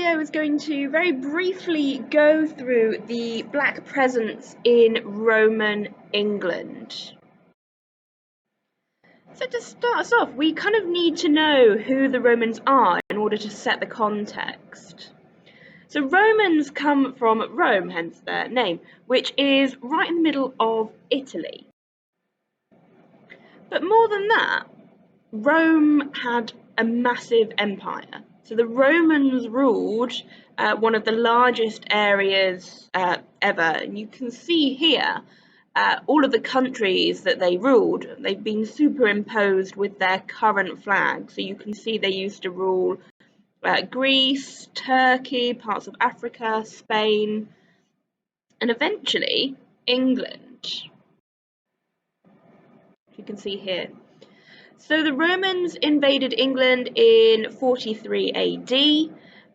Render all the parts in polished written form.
video is going to very briefly go through the black presence in Roman England. So to start us off, we kind of need to know who the Romans are in order to set the context. So Romans come from Rome, hence their name, which is right in the middle of Italy. But more than that, Rome had a massive empire. So the Romans ruled one of the largest areas ever, and you can see here all of the countries that they ruled. They've been superimposed with their current flag. So you can see they used to rule Greece, Turkey, parts of Africa, Spain, and eventually England. You can see here. So the Romans invaded England in 43 AD,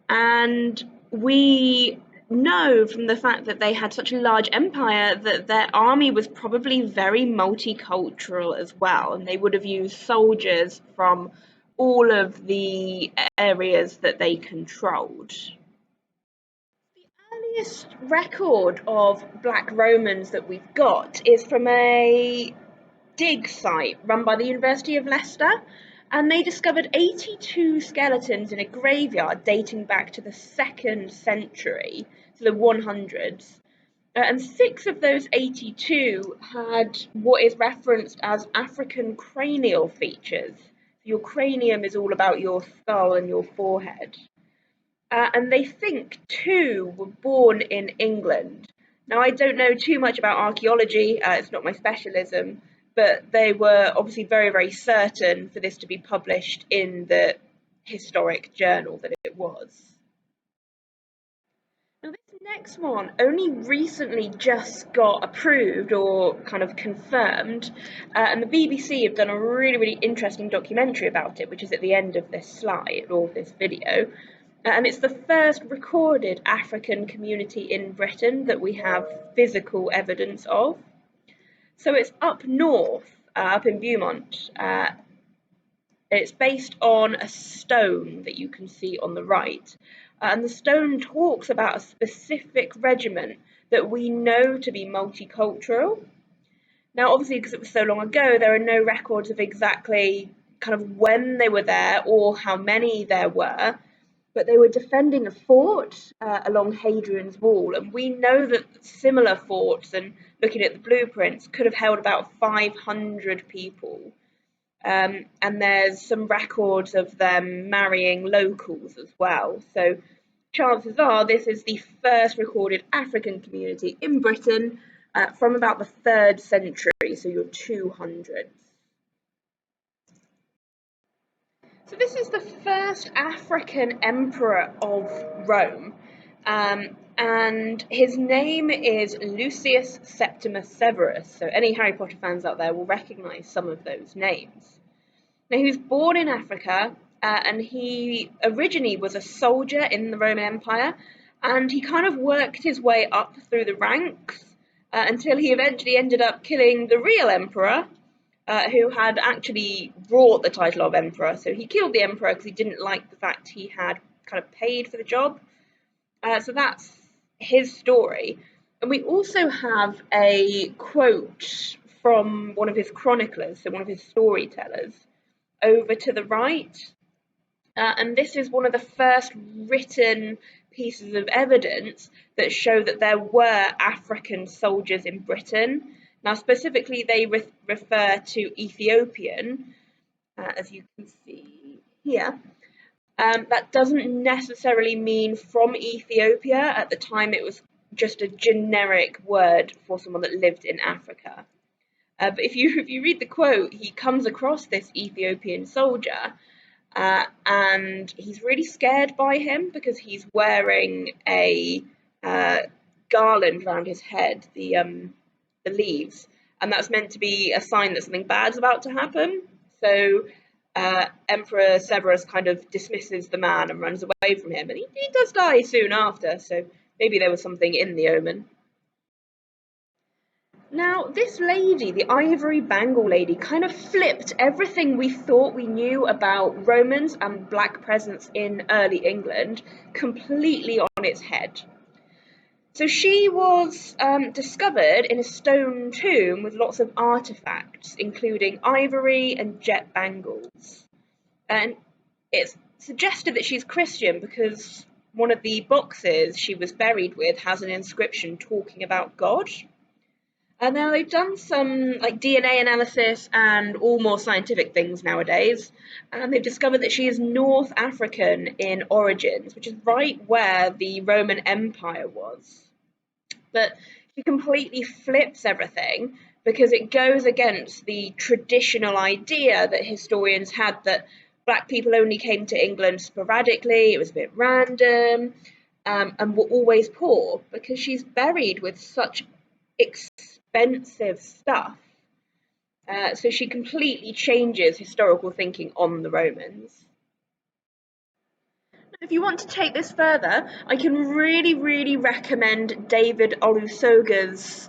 and we know from the fact that they had such a large empire that their army was probably very multicultural as well, and they would have used soldiers from all of the areas that they controlled. The earliest record of Black Romans that we've got is from a dig site run by the University of Leicester, and they discovered 82 skeletons in a graveyard dating back to the 2nd century, so the 100s. And 6 of those 82 had what is referenced as African cranial features. Your cranium is all about your skull and your forehead. And they think 2 were born in England. Now, I don't know too much about archaeology, it's not my specialism, but they were obviously very, very certain for this to be published in the historic journal that it was. Now, this next one only recently just got approved or kind of confirmed, and the BBC have done a really, really interesting documentary about it, which is at the end of this slide or this video. And it's the first recorded African community in Britain that we have physical evidence of. So it's up north, up in Beaumont. It's based on a stone that you can see on the right. And the stone talks about a specific regiment that we know to be multicultural. Now, obviously, because it was so long ago, there are no records of exactly kind of when they were there or how many there were. But they were defending a fort along Hadrian's Wall, and we know that similar forts, and looking at the blueprints, could have held about 500 people. And there's some records of them marrying locals as well. So chances are this is the first recorded African community in Britain from about the 3rd century, so your 200s. So this is the first African emperor of Rome, and his name is Lucius Septimus Severus. So any Harry Potter fans out there will recognise some of those names. Now, he was born in Africa, and he originally was a soldier in the Roman Empire, and he kind of worked his way up through the ranks until he eventually ended up killing the real emperor, who had actually brought the title of emperor. So he killed the emperor because he didn't like the fact he had kind of paid for the job. So that's his story. And we also have a quote from one of his chroniclers, so one of his storytellers, over to the right. And this is one of the first written pieces of evidence that show that there were African soldiers in Britain. Now, specifically, they refer to Ethiopian, as you can see here. That doesn't necessarily mean from Ethiopia. At the time, it was just a generic word for someone that lived in Africa. But if you read the quote, he comes across this Ethiopian soldier, and he's really scared by him because he's wearing a garland around his head, the leaves, and that's meant to be a sign that something bad's about to happen. So Emperor Severus kind of dismisses the man and runs away from him, and he does die soon after, so maybe there was something in the omen. Now, this lady, the Ivory Bangle lady, kind of flipped everything we thought we knew about Romans and black presence in early England completely on its head. So she was discovered in a stone tomb with lots of artifacts, including ivory and jet bangles. And it's suggested that she's Christian because one of the boxes she was buried with has an inscription talking about God. And now they've done some like DNA analysis and all more scientific things nowadays, and they've discovered that she is North African in origins, which is right where the Roman Empire was. But she completely flips everything because it goes against the traditional idea that historians had that black people only came to England sporadically, it was a bit random, and were always poor because she's buried with such expensive stuff. So she completely changes historical thinking on the Romans. If you want to take this further, I can really recommend David Olusoga's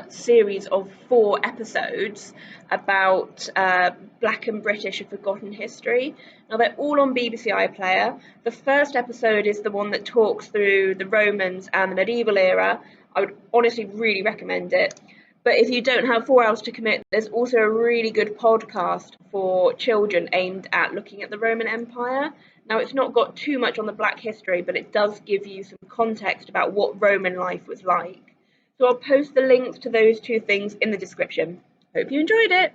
series of 4 episodes about Black and British and forgotten history. Now they're all on BBC iPlayer. The first episode is the one that talks through the Romans and the medieval era. I would honestly really recommend it. But if you don't have 4 hours to commit, there's also a really good podcast for children aimed at looking at the Roman Empire. Now, it's not got too much on the Black history, but it does give you some context about what Roman life was like. So I'll post the links to those 2 things in the description. Hope you enjoyed it!